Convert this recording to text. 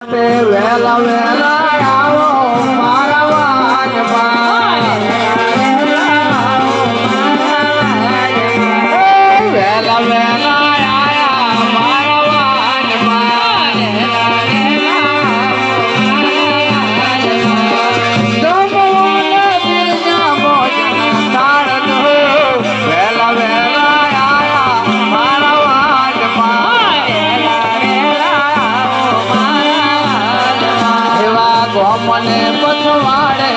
વેલા વેલા આવો મારા વાજમાં વેલા વેલા આયા મારા વાજમાં જમવાને બીજા ભોજન થાળ દો વેલા વેલા આયા મારા વાજમાં મને પછવાડે